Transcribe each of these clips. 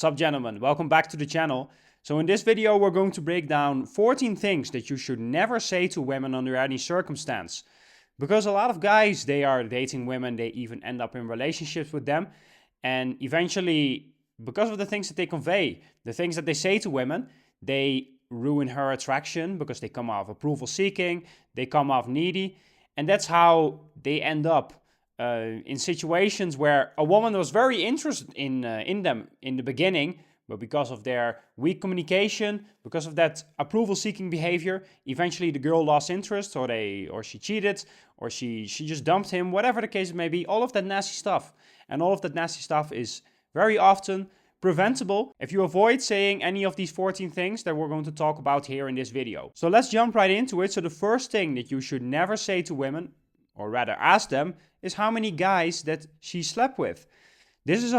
What's up, gentlemen? Welcome back to the channel. So in this video, we're going to break down 14 things that you should never say to women under any circumstance. Because a lot of guys, they are dating women, they even end up in relationships with them. And eventually, because of the things that they convey, the things that they say to women, they ruin her attraction because they come off approval seeking, they come off needy. And that's how they end up in situations where a woman was very interested in them in the beginning, but because of their weak communication, because of that approval-seeking behavior, eventually the girl lost interest, or she cheated, or she just dumped him, whatever the case may be. All of that nasty stuff, and all of that nasty stuff is very often preventable if you avoid saying any of these 14 things that we're going to talk about here in this video. So let's jump right into it. So the first thing that you should never say to women, or rather ask them, is how many guys that she slept with. This is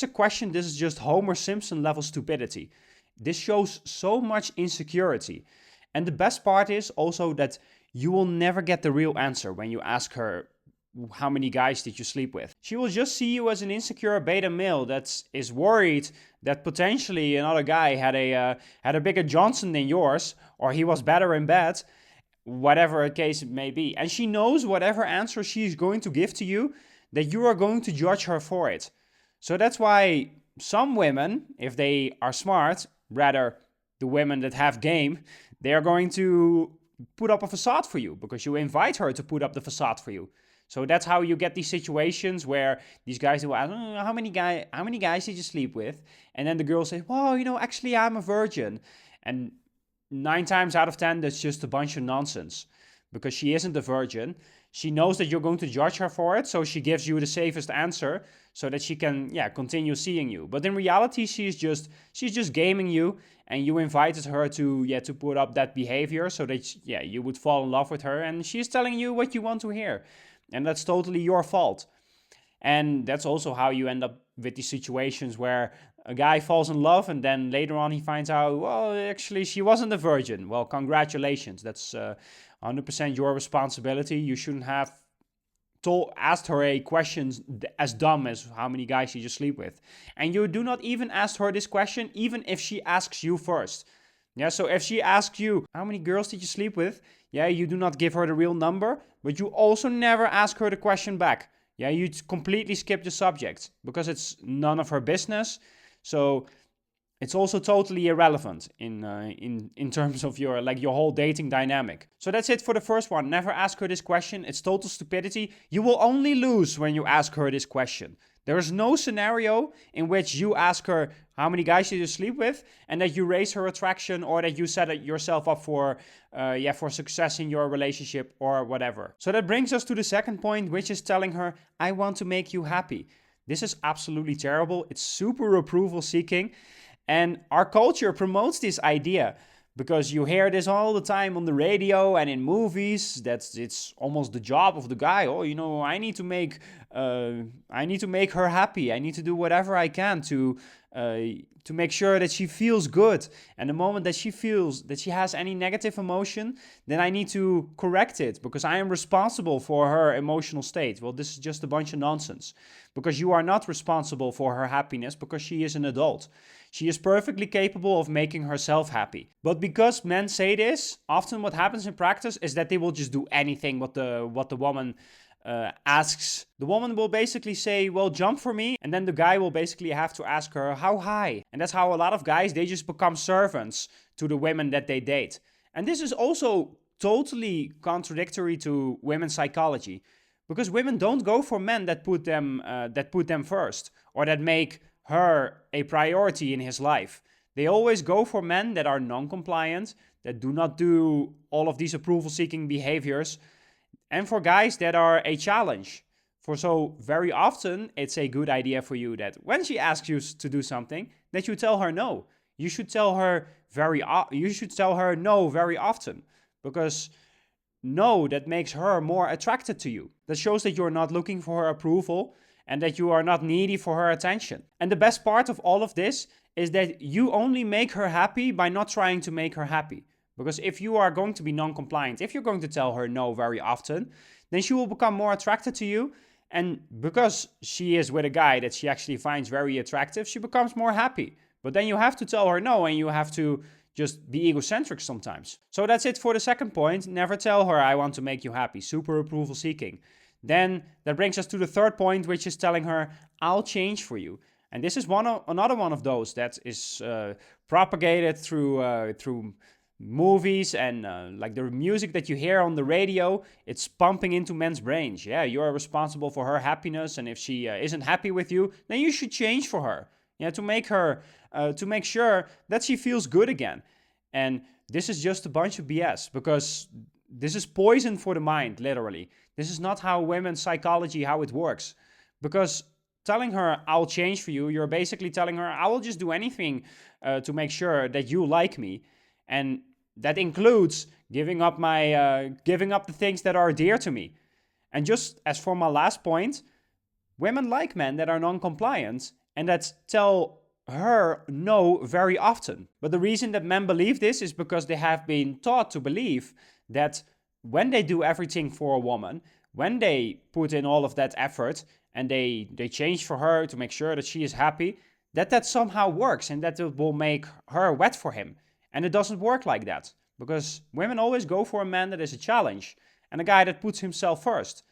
a question, this is just Homer Simpson level stupidity. This shows so much insecurity. And the best part is also that you will never get the real answer when you ask her, how many guys did you sleep with? She will just see you as an insecure beta male that is worried that potentially another guy had a bigger Johnson than yours, or he was better in bed, whatever the case it may be. And she knows whatever answer she is going to give to you, that you are going to judge her for it. So that's why some women, if they are smart, rather the women that have game, they are going to put up a facade for you because you invite her to put up the facade for you. So that's how you get these situations where these guys will ask, how many guys did you sleep with? And then the girl says, well, actually I'm a virgin. And 9 times out of 10, that's just a bunch of nonsense because she isn't a virgin. She knows that you're going to judge her for it, so she gives you the safest answer so that she can, continue seeing you. But in reality, she's just gaming you, and you invited her to put up that behavior so that, you would fall in love with her, and she's telling you what you want to hear. And that's totally your fault. And that's also how you end up with these situations where a guy falls in love and then later on he finds out, well, actually she wasn't a virgin. Well, congratulations. That's 100% your responsibility. You shouldn't have asked her a question as dumb as how many guys you just sleep with. And you do not even ask her this question, even if she asks you first. Yeah, so if she asks you, how many girls did you sleep with? Yeah, you do not give her the real number, but you also never ask her the question back. Yeah, you completely skip the subject because it's none of her business. So it's also totally irrelevant in terms of your whole dating dynamic. So that's it for the first one. Never ask her this question. It's total stupidity. You will only lose when you ask her this question. There is no scenario in which you ask her how many guys did you sleep with and that you raise her attraction or that you set yourself up for success in your relationship or whatever. So that brings us to the second point, which is telling her, I want to make you happy. This is absolutely terrible. It's super approval seeking. And our culture promotes this idea because you hear this all the time on the radio and in movies. It's almost the job of the guy. Oh, I need to make her happy. I need to do whatever I can to make sure that she feels good. And the moment that she feels that she has any negative emotion, then I need to correct it because I am responsible for her emotional state. Well, this is just a bunch of nonsense because you are not responsible for her happiness because she is an adult. She is perfectly capable of making herself happy. But because men say this, often what happens in practice is that they will just do anything what the woman asks. The woman will basically say, well, jump for me. And then the guy will basically have to ask her, how high? And that's how a lot of guys, they just become servants to the women that they date. And this is also totally contradictory to women's psychology. Because women don't go for men that put them first or that make her a priority in his life. They always go for men that are non-compliant, that do not do all of these approval-seeking behaviors, and for guys that are a challenge. So very often, it's a good idea for you that when she asks you to do something, that you tell her no. You should tell her no very often, because no, that makes her more attracted to you. That shows that you're not looking for her approval and that you are not needy for her attention. And the best part of all of this is that you only make her happy by not trying to make her happy. Because if you are going to be non-compliant, if you're going to tell her no very often, then she will become more attracted to you And because she is with a guy that she actually finds very attractive, she becomes more happy. But then you have to tell her no, and you have to just be egocentric sometimes. So that's it for the second point. Never tell her, I want to make you happy. Super approval seeking. Then that brings us to the third point, which is telling her, I'll change for you. And this is another one of those that is propagated through movies and like the music that you hear on the radio. It's pumping into men's brains. Yeah, you're responsible for her happiness, and if she isn't happy with you, then you should change for her. Yeah, to make sure that she feels good again. And this is just a bunch of BS, because this is poison for the mind, literally. This is not how women's psychology, how it works. Because telling her, I'll change for you, you're basically telling her, I will just do anything to make sure that you like me. And that includes giving up the things that are dear to me. And just as for my last point, women like men that are non-compliant and that tell her no very often. But the reason that men believe this is because they have been taught to believe that when they do everything for a woman, when they put in all of that effort and they change for her to make sure that she is happy, that somehow works and that it will make her wet for him. And it doesn't work like that, because women always go for a man that is a challenge and a guy that puts himself first.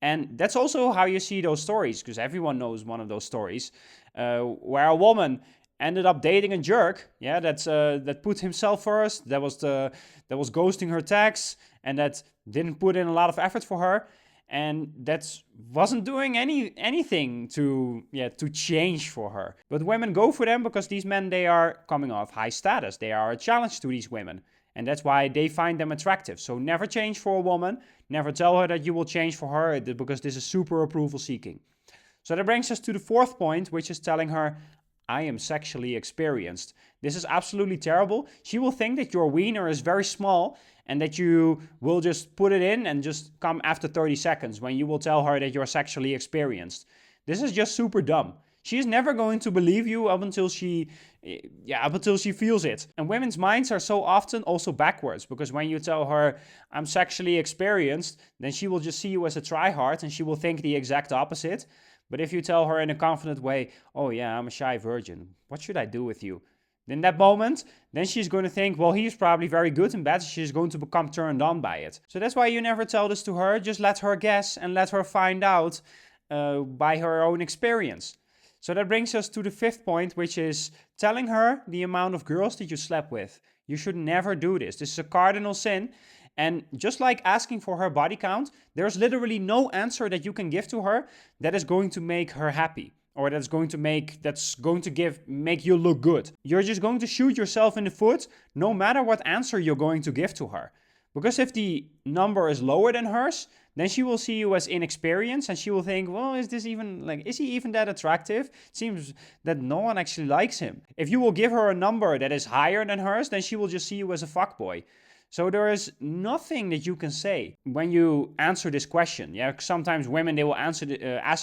And that's also how you see those stories, because everyone knows one of those stories where a woman ended up dating a jerk, yeah, that put himself first, that was ghosting her texts, and that didn't put in a lot of effort for her, and that wasn't doing anything to change for her. But women go for them because these men, they are coming off high status, they are a challenge to these women, and that's why they find them attractive. So never change for a woman, never tell her that you will change for her, because this is super approval seeking. So that brings us to the fourth point, which is telling her, I am sexually experienced. This is absolutely terrible. She will think that your wiener is very small and that you will just put it in and just come after 30 seconds when you will tell her that you're sexually experienced. This is just super dumb. She is never going to believe you up until she feels it. And women's minds are so often also backwards, because when you tell her, I'm sexually experienced, then she will just see you as a tryhard and she will think the exact opposite. But if you tell her in a confident way, oh yeah, I'm a shy virgin, what should I do with you? In that moment, then she's going to think, well, he's probably very good in bed. She's going to become turned on by it. So that's why you never tell this to her. Just let her guess and let her find out by her own experience. So that brings us to the fifth point, which is telling her the amount of girls that you slept with. You should never do this. This is a cardinal sin. And just like asking for her body count, there's literally no answer that you can give to her that is going to make her happy, or that's going to make you look good. You're just going to shoot yourself in the foot no matter what answer you're going to give to her. Because if the number is lower than hers, then she will see you as inexperienced and she will think, well, is he even that attractive? It seems that no one actually likes him. If you will give her a number that is higher than hers, then she will just see you as a fuckboy. So there is nothing that you can say when you answer this question. Yeah, sometimes women, they will ask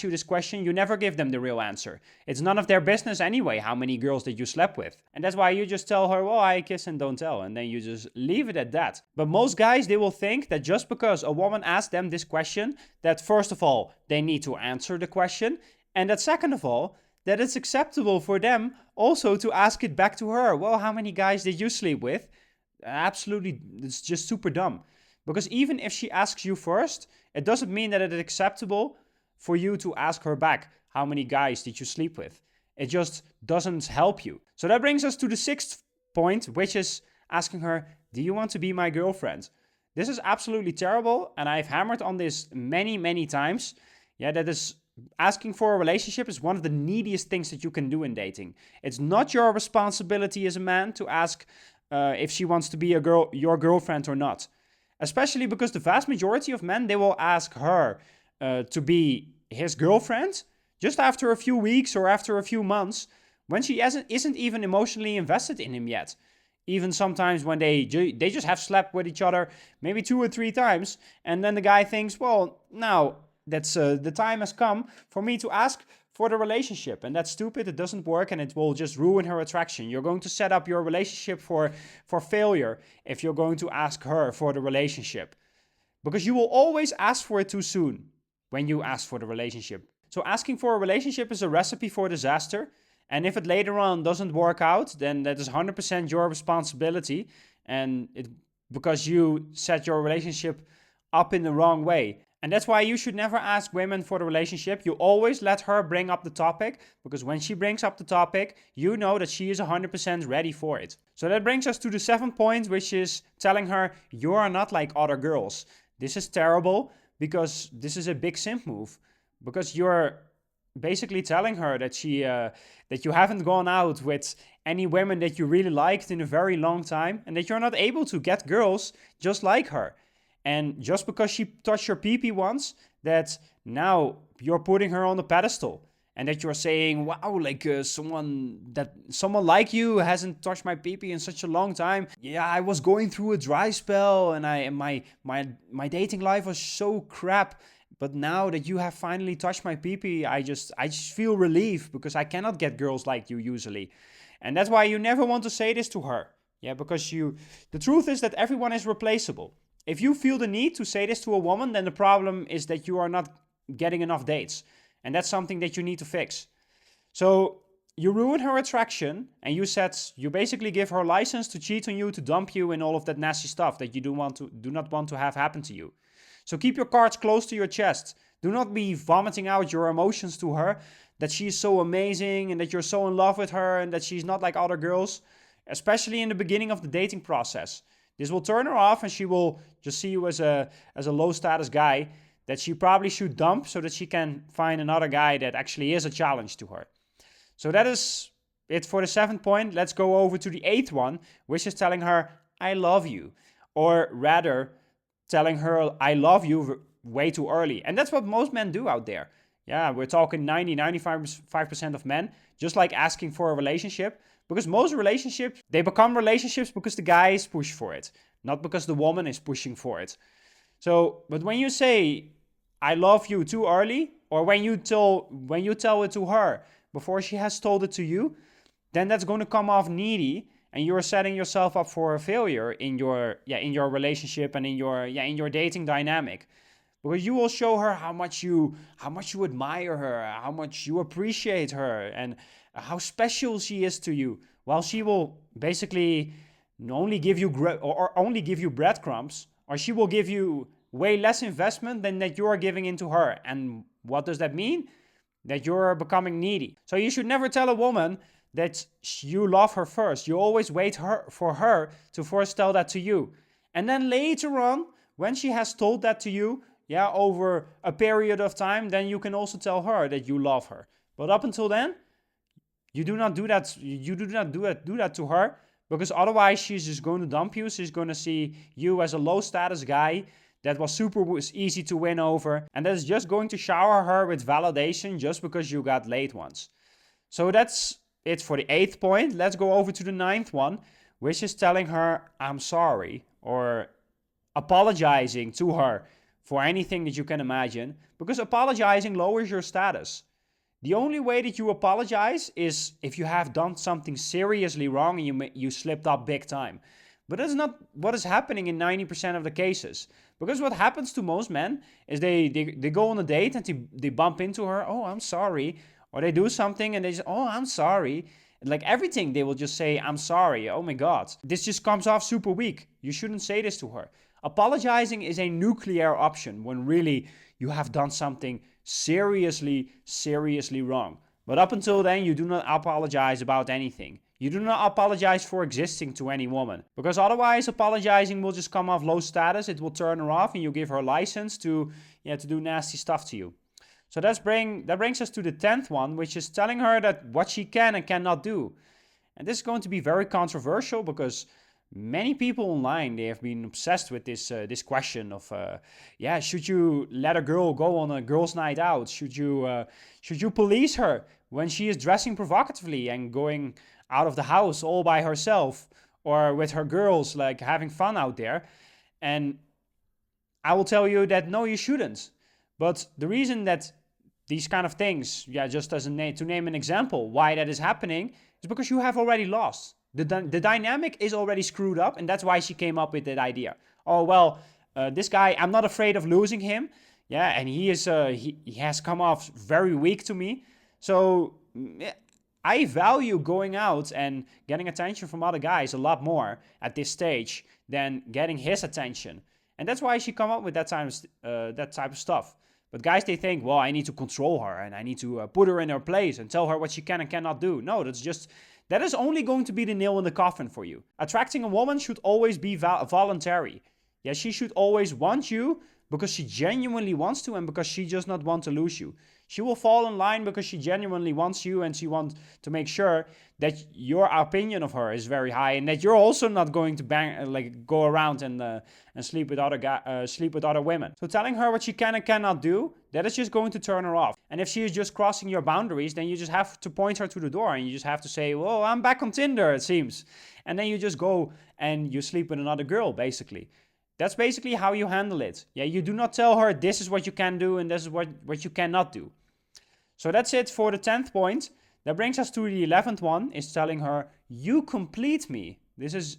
you this question. You never give them the real answer. It's none of their business anyway how many girls that you slept with. And that's why you just tell her, well, I kiss and don't tell. And then you just leave it at that. But most guys, they will think that just because a woman asked them this question, that first of all, they need to answer the question. And that second of all, that it's acceptable for them also to ask it back to her. Well, how many guys did you sleep with? Absolutely, it's just super dumb. Because even if she asks you first, it doesn't mean that it is acceptable for you to ask her back, how many guys did you sleep with? It just doesn't help you. So that brings us to the sixth point, which is asking her, do you want to be my girlfriend? This is absolutely terrible, and I've hammered on this many, many times. Yeah, that is asking for a relationship is one of the neediest things that you can do in dating. It's not your responsibility as a man to ask if she wants to be your girlfriend or not. Especially because the vast majority of men, they will ask her to be his girlfriend just after a few weeks or after a few months, when she isn't even emotionally invested in him yet. Even sometimes when they just have slept with each other maybe 2 or 3 times, and then the guy thinks, well, now that's the time has come for me to ask for the relationship. And that's stupid. It doesn't work, and it will just ruin her attraction. You're going to set up your relationship for failure if you're going to ask her for the relationship, because you will always ask for it too soon. when you ask for the relationship. So asking for a relationship is a recipe for disaster. And if it later on doesn't work out, then that is 100% your responsibility. And because you set your relationship up in the wrong way. And that's why you should never ask women for the relationship. You always let her bring up the topic, because when she brings up the topic, you know that she is 100% ready for it. So that brings us to the 7th point, which is telling her you are not like other girls. This is terrible because this is a big simp move, because you're basically telling her that that you haven't gone out with any women that you really liked in a very long time, and that you're not able to get girls just like her. And just because she touched your pee-pee once, that now you're putting her on the pedestal, and that you're saying, wow, like someone like you hasn't touched my pee-pee in such a long time. Yeah, I was going through a dry spell, and my dating life was so crap. But now that you have finally touched my pee-pee, I just feel relief, because I cannot get girls like you usually. And that's why you never want to say this to her. Yeah, because the truth is that everyone is replaceable. If you feel the need to say this to a woman, then the problem is that you are not getting enough dates. And that's something that you need to fix. So you ruin her attraction, and you basically give her license to cheat on you, to dump you, and all of that nasty stuff that you do not want to have happen to you. So keep your cards close to your chest. Do not be vomiting out your emotions to her, that she is so amazing and that you're so in love with her and that she's not like other girls, especially in the beginning of the dating process. This will turn her off, and she will just see you as a low status guy that she probably should dump, so that she can find another guy that actually is a challenge to her. So that is it for the 7th point. Let's go over to the 8th one, which is telling her, I love you. Or rather, telling her, I love you way too early. And that's what most men do out there. Yeah, we're talking 95% of men, just like asking for a relationship. Because most relationships, they become relationships because the guys push for it, not because the woman is pushing for it. So, but when you say, I love you too early, or when you tell it to her before she has told it to you, then that's going to come off needy, and you're setting yourself up for a failure in your relationship and in your dating dynamic. Because you will show her how much you admire her, how much you appreciate her, and how special she is to you, while she will basically only give you breadcrumbs, or she will give you way less investment than that you are giving into her. And what does that mean? That you're becoming needy. So you should never tell a woman that you love her first. You always wait for her to first tell that to you. And then later on, when she has told that to you, over a period of time, then you can also tell her that you love her. But up until then, you do not do that. You do not do that to her, because otherwise she's just going to dump you. She's going to see you as a low status guy that was easy to win over, and that is just going to shower her with validation just because you got laid once. So that's it for the 8th point. Let's go over to the 9th one, which is telling her I'm sorry, or apologizing to her for anything that you can imagine, because apologizing lowers your status. The only way that you apologize is if you have done something seriously wrong and you slipped up big time. But that's not what is happening in 90% of the cases. Because what happens to most men is they go on a date and they bump into her, oh, I'm sorry. Or they do something and they say, oh, I'm sorry. Like everything, they will just say, I'm sorry. Oh my God. This just comes off super weak. You shouldn't say this to her. Apologizing is a nuclear option when really you have done something seriously wrong. But up until then, you do not apologize about anything. You do not apologize for existing to any woman. Because otherwise, apologizing will just come off low status. It will turn her off and you give her license to do nasty stuff to you. So that brings us to the 10th one, which is telling her that what she can and cannot do. And this is going to be very controversial, because many people online, they have been obsessed with this question of, should you let a girl go on a girls' night out? Should you police her when she is dressing provocatively and going out of the house all by herself, or with her girls, like having fun out there? And I will tell you that no, you shouldn't. But the reason that these kind of things, just as to name an example, why that is happening, is because you have already lost. The dynamic is already screwed up, and that's why she came up with that idea. Oh, well, this guy, I'm not afraid of losing him. Yeah, and he has come off very weak to me. So I value going out and getting attention from other guys a lot more at this stage than getting his attention. And that's why she come up with that type of stuff. But guys, they think, well, I need to control her and I need to put her in her place and tell her what she can and cannot do. No, that is only going to be the nail in the coffin for you. Attracting a woman should always be voluntary. Yeah, she should always want you because she genuinely wants to and because she does not want to lose you. She will fall in line because she genuinely wants you and she wants to make sure that your opinion of her is very high and that you're also not going to go around and sleep with other women. So telling her what she can and cannot do, that is just going to turn her off. And if she is just crossing your boundaries, then you just have to point her to the door and you just have to say, well, I'm back on Tinder, it seems. And then you just go and you sleep with another girl, basically. That's basically how you handle it. Yeah, you do not tell her this is what you can do and this is what you cannot do. So that's it for the 10th point. That brings us to the 11th one, is telling her, you complete me. This is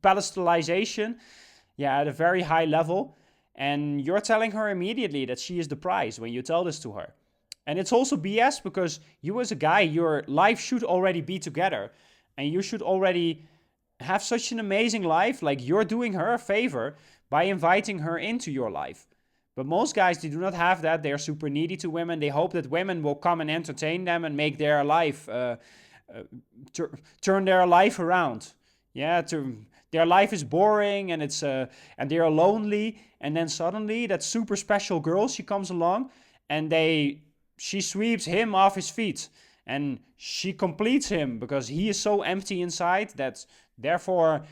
pedestalization, yeah, at a very high level. And you're telling her immediately that she is the prize when you tell this to her. And it's also BS because you as a guy, your life should already be together. And you should already have such an amazing life, like you're doing her a favor by inviting her into your life. But most guys, they do not have that. They're super needy to women. They hope that women will come and entertain them and make their life, turn their life around. Yeah, their life is boring and and they are lonely. And then suddenly that super special girl, she comes along and she sweeps him off his feet. And she completes him because he is so empty inside that therefore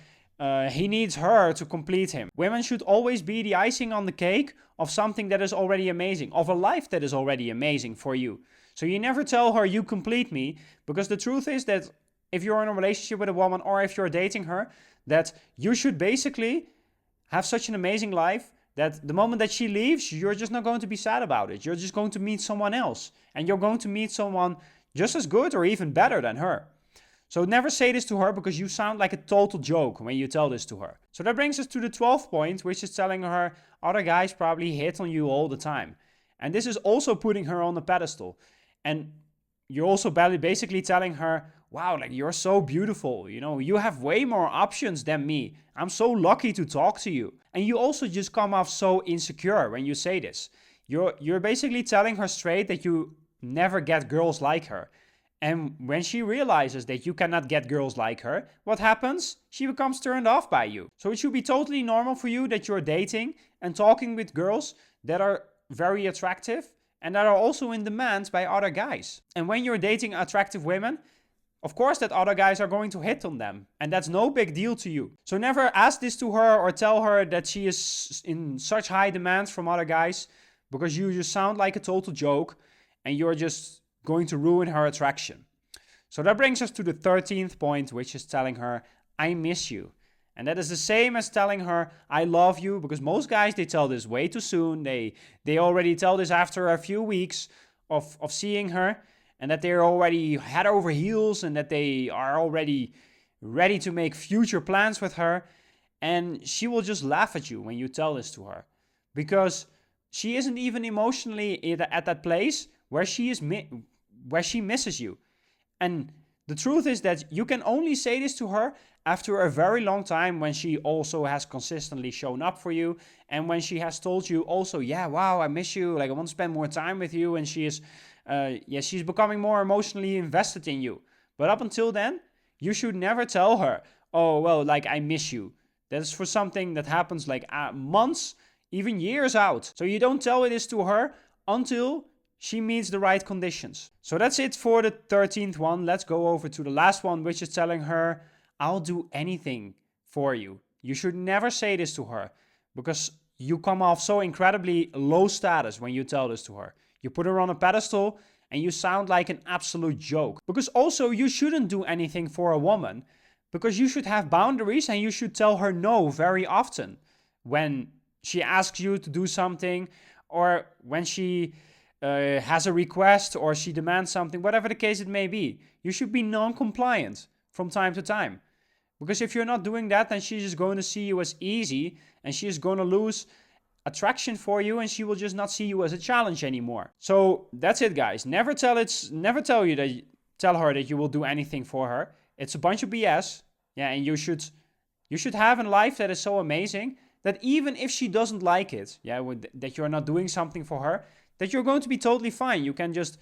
he needs her to complete him. Women should always be the icing on the cake of something that is already amazing, of a life that is already amazing for you. So you never tell her you complete me, because the truth is that if you're in a relationship with a woman or if you're dating her, that you should basically have such an amazing life that the moment that she leaves, you're just not going to be sad about it. You're just going to meet someone else, and you're going to meet someone just as good or even better than her. So never say this to her because you sound like a total joke when you tell this to her. So that brings us to the 12th point, which is telling her other guys probably hit on you all the time. And this is also putting her on the pedestal. And you're also basically telling her, wow, like you're so beautiful. You know, you have way more options than me. I'm so lucky to talk to you. And you also just come off so insecure when you say this. You're basically telling her straight that you never get girls like her. And when she realizes that you cannot get girls like her, what happens? She becomes turned off by you. So it should be totally normal for you that you're dating and talking with girls that are very attractive and that are also in demand by other guys. And when you're dating attractive women, of course that other guys are going to hit on them. And that's no big deal to you. So never ask this to her or tell her that she is in such high demand from other guys, because you just sound like a total joke and you're just going to ruin her attraction. So that brings us to the 13th point, which is telling her, I miss you. And that is the same as telling her, I love you, because most guys, they tell this way too soon. They already tell this after a few weeks of seeing her, and that they're already head over heels and that they are already ready to make future plans with her. And she will just laugh at you when you tell this to her, because she isn't even emotionally at that place where she misses you. And the truth is that you can only say this to her after a very long time, when she also has consistently shown up for you and when she has told you also, yeah, wow, I miss you, like I want to spend more time with you, and she's becoming more emotionally invested in you. But up until then, you should never tell her, oh, well, like I miss you. That is for something that happens like months, even years out. So you don't tell this to her until she meets the right conditions. So that's it for the 13th one. Let's go over to the last one, which is telling her, I'll do anything for you. You should never say this to her, because you come off so incredibly low status when you tell this to her. You put her on a pedestal and you sound like an absolute joke. Because also you shouldn't do anything for a woman, because you should have boundaries and you should tell her no very often when she asks you to do something, or when she has a request or she demands something, whatever the case it may be. You should be non-compliant from time to time. Because if you're not doing that, then she's just going to see you as easy and she's going to lose attraction for you, and she will just not see you as a challenge anymore. So that's it, guys. Never tell her that you will do anything for her. It's a bunch of BS. Yeah, and you should have a life that is so amazing that even if she doesn't like it, yeah, that you're not doing something for her, that you're going to be totally fine. You can just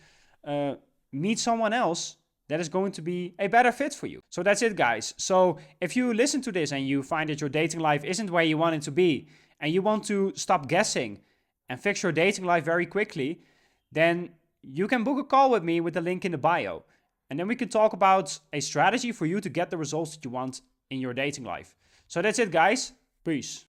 meet someone else that is going to be a better fit for you. So that's it, guys. So if you listen to this and you find that your dating life isn't where you want it to be, and you want to stop guessing and fix your dating life very quickly, then you can book a call with me with the link in the bio. And then we can talk about a strategy for you to get the results that you want in your dating life. So that's it, guys. Peace.